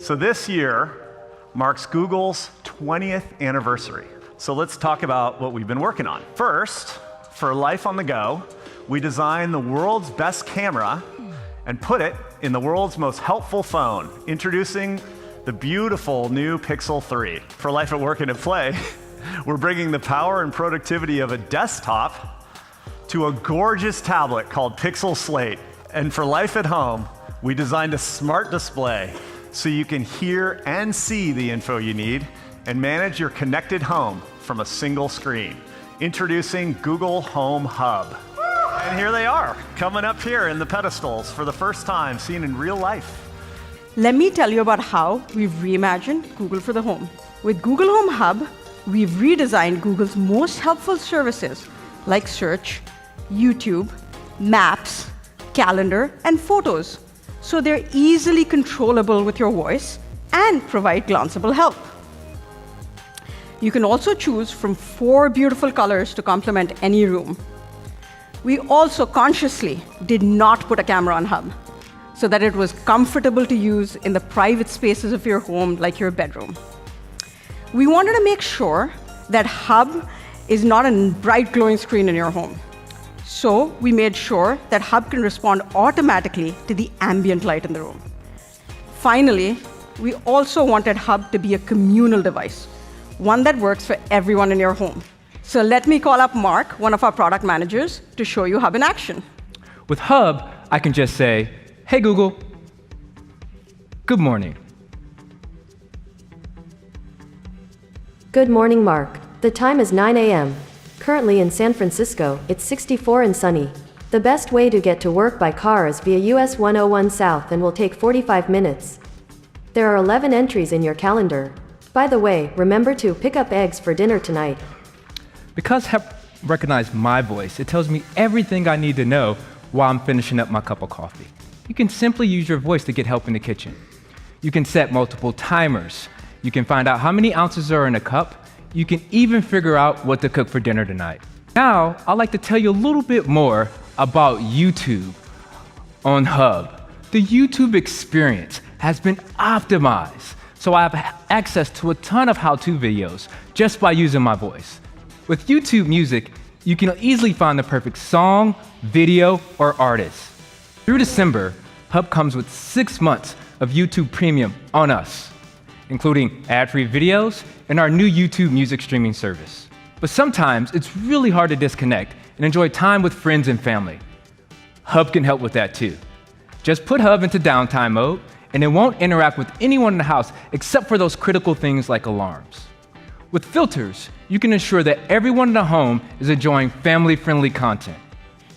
So this year marks Google's 20th anniversary. So let's talk about what we've been working on. First, for life on the go, we designed the world's best camera and put it in the world's most helpful phone, introducing the beautiful new Pixel 3. For life at work and at play, we're bringing the power and productivity of a desktop to a gorgeous tablet called Pixel Slate. And for life at home, we designed a smart display so you can hear and see the info you need and manage your connected home from a single screen. Introducing Google Home Hub. And here they are, coming up here in the pedestals for the first time, seen in real life. Let me tell you about how we've reimagined Google for the home. With Google Home Hub, we've redesigned Google's most helpful services like search, YouTube, Maps, Calendar, and Photos, so they're easily controllable with your voice and provide glanceable help. You can also choose from 4 beautiful colors to complement any room. We also consciously did not put a camera on Hub so that it was comfortable to use in the private spaces of your home, like your bedroom. We wanted to make sure that Hub is not a bright glowing screen in your home. So we made sure that Hub can respond automatically to the ambient light in the room. Finally, we also wanted Hub to be a communal device, one that works for everyone in your home. So let me call up Mark, one of our product managers, to show you Hub in action. With Hub, I can just say, "Hey Google, good morning." Good morning, Mark. The time is 9 a.m. Currently in San Francisco, it's 64 and sunny. The best way to get to work by car is via US 101 South and will take 45 minutes. There are 11 entries in your calendar. By the way, remember to pick up eggs for dinner tonight. Because Hub recognized my voice, it tells me everything I need to know while I'm finishing up my cup of coffee. You can simply use your voice to get help in the kitchen. You can set multiple timers. You can find out how many ounces are in a cup. You can even figure out what to cook for dinner tonight. Now, I'd like to tell you a little bit more about YouTube on Hub. The YouTube experience has been optimized, so I have access to a ton of how-to videos just by using my voice. With YouTube Music, you can easily find the perfect song, video, or artist. Through December, Hub comes with 6 months of YouTube Premium on us, including ad-free videos and our new YouTube Music streaming service. But sometimes it's really hard to disconnect and enjoy time with friends and family. Hub can help with that too. Just put Hub into downtime mode, and it won't interact with anyone in the house except for those critical things like alarms. With filters, you can ensure that everyone in the home is enjoying family-friendly content.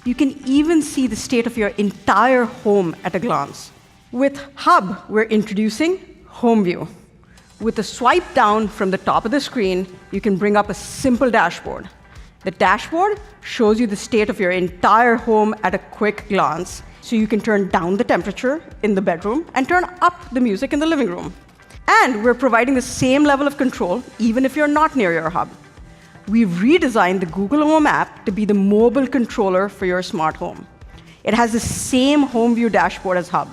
You can even see the state of your entire home at a glance. With Hub, we're introducing Home View. With a swipe down from the top of the screen, you can bring up a simple dashboard. The dashboard shows you the state of your entire home at a quick glance, so you can turn down the temperature in the bedroom and turn up the music in the living room. And we're providing the same level of control even if you're not near your Hub. We've redesigned the Google Home app to be the mobile controller for your smart home. It has the same Home View dashboard as Hub.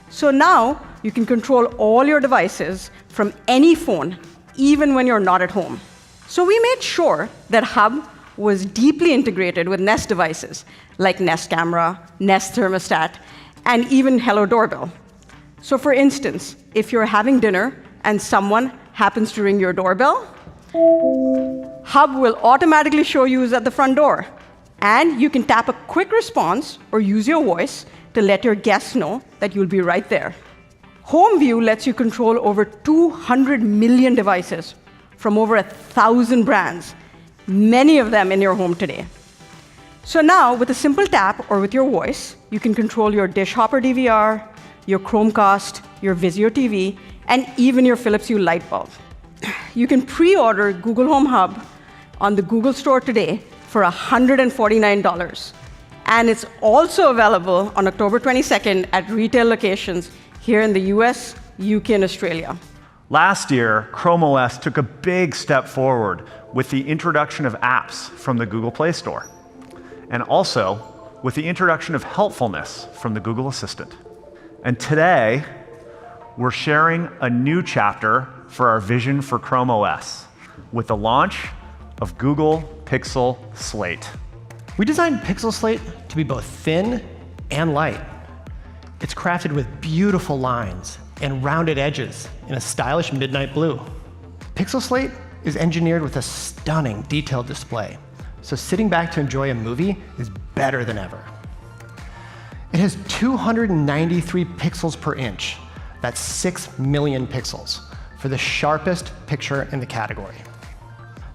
So now you can control all your devices from any phone, even when you're not at home. So we made sure that Hub was deeply integrated with Nest devices like Nest Camera, Nest Thermostat, and even Hello Doorbell. So for instance, if you're having dinner and someone happens to ring your doorbell, Hub will automatically show you who's at the front door. And you can tap a quick response or use your voice to let your guests know that you'll be right there. Home View lets you control over 200 million devices from over 1,000 brands, many of them in your home today. So now, with a simple tap or with your voice, you can control your dish hopper DVR, your Chromecast, your Vizio TV, and even your Philips Hue light bulb. You can pre-order Google Home Hub on the Google Store today for $149. And it's also available on October 22nd at retail locations here in the US, UK, and Australia. Last year, Chrome OS took a big step forward with the introduction of apps from the Google Play Store, and also with the introduction of helpfulness from the Google Assistant. And today, we're sharing a new chapter for our vision for Chrome OS with the launch of Google Pixel Slate. We designed Pixel Slate to be both thin and light. It's crafted with beautiful lines and rounded edges in a stylish midnight blue. Pixel Slate is engineered with a stunning detailed display, so sitting back to enjoy a movie is better than ever. It has 293 pixels per inch. That's 6 million pixels for the sharpest picture in the category.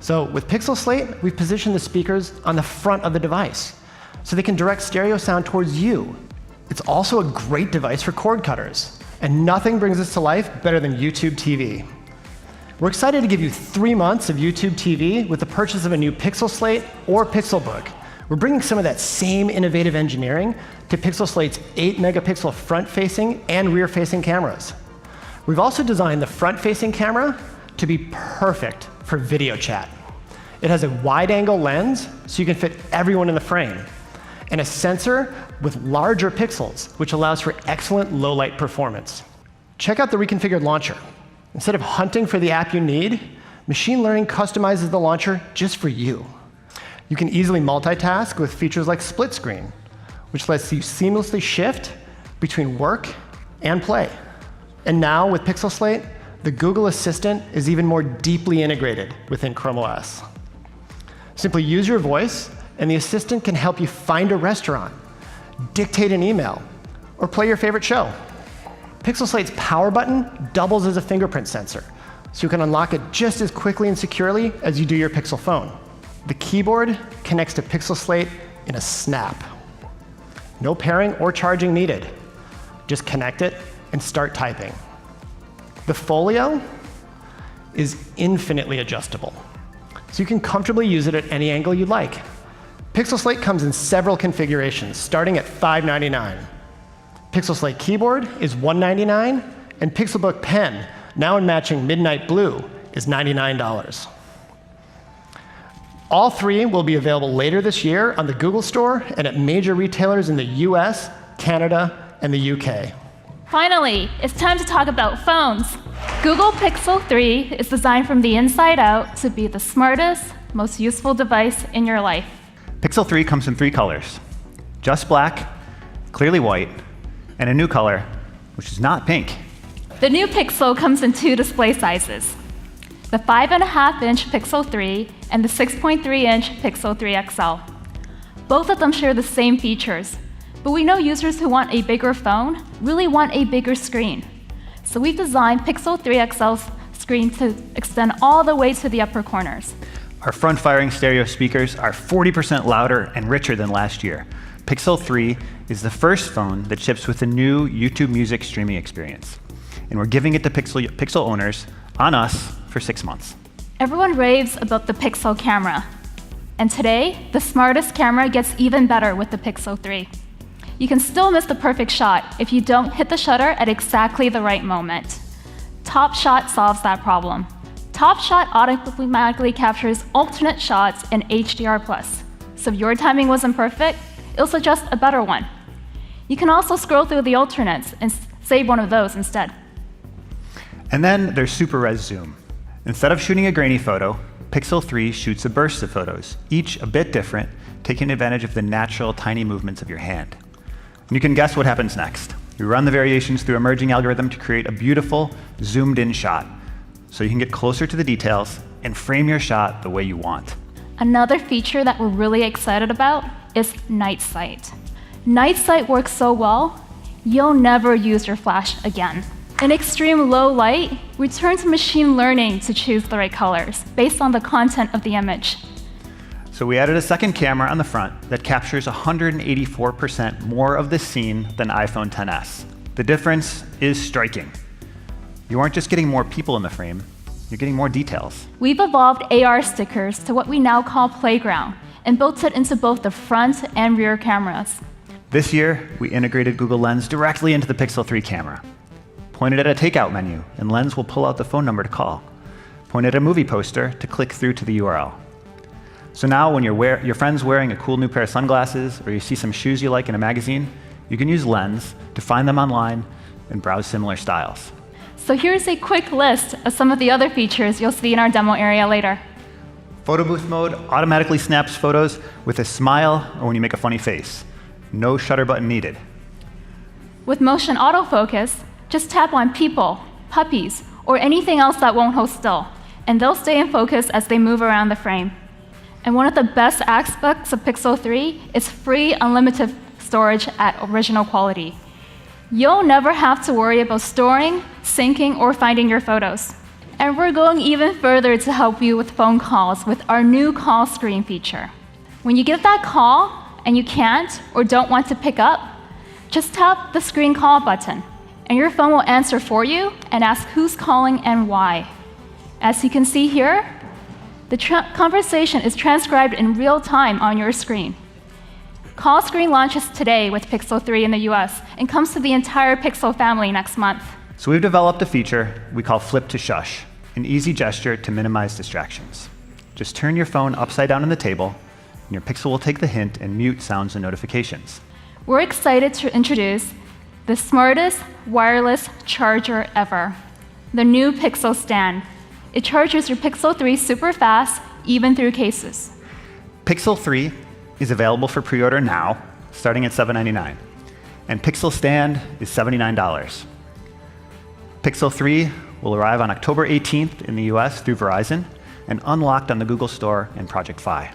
So with Pixel Slate, we've positioned the speakers on the front of the device so they can direct stereo sound towards you. It's also a great device for cord cutters, and nothing brings this to life better than YouTube TV. We're excited to give you 3 months of YouTube TV with the purchase of a new Pixel Slate or Pixelbook. We're bringing some of that same innovative engineering to Pixel Slate's 8-megapixel front-facing and rear-facing cameras. We've also designed the front-facing camera to be perfect for video chat. It has a wide-angle lens, so you can fit everyone in the frame, and a sensor with larger pixels, which allows for excellent low-light performance. Check out the reconfigured launcher. Instead of hunting for the app you need, machine learning customizes the launcher just for you. You can easily multitask with features like split screen, which lets you seamlessly shift between work and play. And now, with Pixel Slate, the Google Assistant is even more deeply integrated within Chrome OS. Simply use your voice, and the Assistant can help you find a restaurant, dictate an email, or play your favorite show. Pixel Slate's power button doubles as a fingerprint sensor, so you can unlock it just as quickly and securely as you do your Pixel phone. The keyboard connects to Pixel Slate in a snap. No pairing or charging needed. Just connect it and start typing. The folio is infinitely adjustable, so you can comfortably use it at any angle you'd like. Pixel Slate comes in several configurations, starting at $599. Pixel Slate keyboard is $199, and Pixelbook pen, now in matching midnight blue, is $99. All three will be available later this year on the Google Store and at major retailers in the US, Canada, and the UK. Finally, it's time to talk about phones. Google Pixel 3 is designed from the inside out to be the smartest, most useful device in your life. Pixel 3 comes in 3 colors: just black, clearly white, and a new color, which is not pink. The new Pixel comes in 2 display sizes: the 5.5-inch Pixel 3 and the 6.3-inch Pixel 3 XL. Both of them share the same features, but we know users who want a bigger phone really want a bigger screen. So we've designed Pixel 3 XL's screen to extend all the way to the upper corners. Our front-firing stereo speakers are 40% louder and richer than last year. Pixel 3 is the first phone that ships with the new YouTube Music streaming experience, and we're giving it to Pixel owners on us for 6 months. Everyone raves about the Pixel camera, and today, the smartest camera gets even better with the Pixel 3. You can still miss the perfect shot if you don't hit the shutter at exactly the right moment. Top Shot solves that problem. Top Shot automatically captures alternate shots in HDR+. So if your timing wasn't perfect, it'll suggest a better one. You can also scroll through the alternates and save one of those instead. And then there's Super Res Zoom. Instead of shooting a grainy photo, Pixel 3 shoots a burst of photos, each a bit different, taking advantage of the natural tiny movements of your hand. And you can guess what happens next. You run the variations through a merging algorithm to create a beautiful, zoomed-in shot, so you can get closer to the details and frame your shot the way you want. Another feature that we're really excited about is Night Sight. Night Sight works so well, you'll never use your flash again. In extreme low light, we turn to machine learning to choose the right colors based on the content of the image. So we added a second camera on the front that captures 184% more of the scene than iPhone XS. The difference is striking. You aren't just getting more people in the frame, you're getting more details. We've evolved AR stickers to what we now call Playground and built it into both the front and rear cameras. This year, we integrated Google Lens directly into the Pixel 3 camera. Point it at a takeout menu, and Lens will pull out the phone number to call. Point at a movie poster to click through to the URL. So now when your friend's wearing a cool new pair of sunglasses, or you see some shoes you like in a magazine, you can use Lens to find them online and browse similar styles. So here's a quick list of some of the other features you'll see in our demo area later. Photo booth mode automatically snaps photos with a smile or when you make a funny face. No shutter button needed. With motion autofocus, just tap on people, puppies, or anything else that won't hold still, and they'll stay in focus as they move around the frame. And one of the best aspects of Pixel 3 is free unlimited storage at original quality. You'll never have to worry about storing, syncing, or finding your photos. And we're going even further to help you with phone calls with our new call screen feature. When you get that call and you can't or don't want to pick up, just tap the screen call button, and your phone will answer for you and ask who's calling and why. As you can see here, the conversation is transcribed in real time on your screen. Call screen launches today with Pixel 3 in the US and comes to the entire Pixel family next month. So we've developed a feature we call Flip to Shush, an easy gesture to minimize distractions. Just turn your phone upside down on the table, and your Pixel will take the hint and mute sounds and notifications. We're excited to introduce the smartest wireless charger ever, the new Pixel Stand. It charges your Pixel 3 super fast, even through cases. Pixel 3 is available for pre-order now, starting at $799, and Pixel Stand is $79. Pixel 3 will arrive on October 18th in the US through Verizon and unlocked on the Google Store and Project Fi.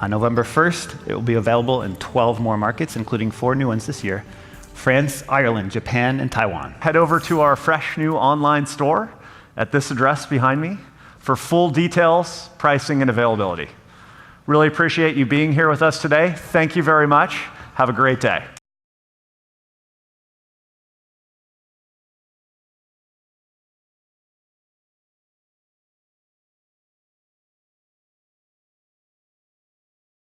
On November 1st, it will be available in 12 more markets, including 4 new ones this year: France, Ireland, Japan, and Taiwan. Head over to our fresh new online store at this address behind me for full details, pricing, and availability. Really appreciate you being here with us today. Thank you very much. Have a great day.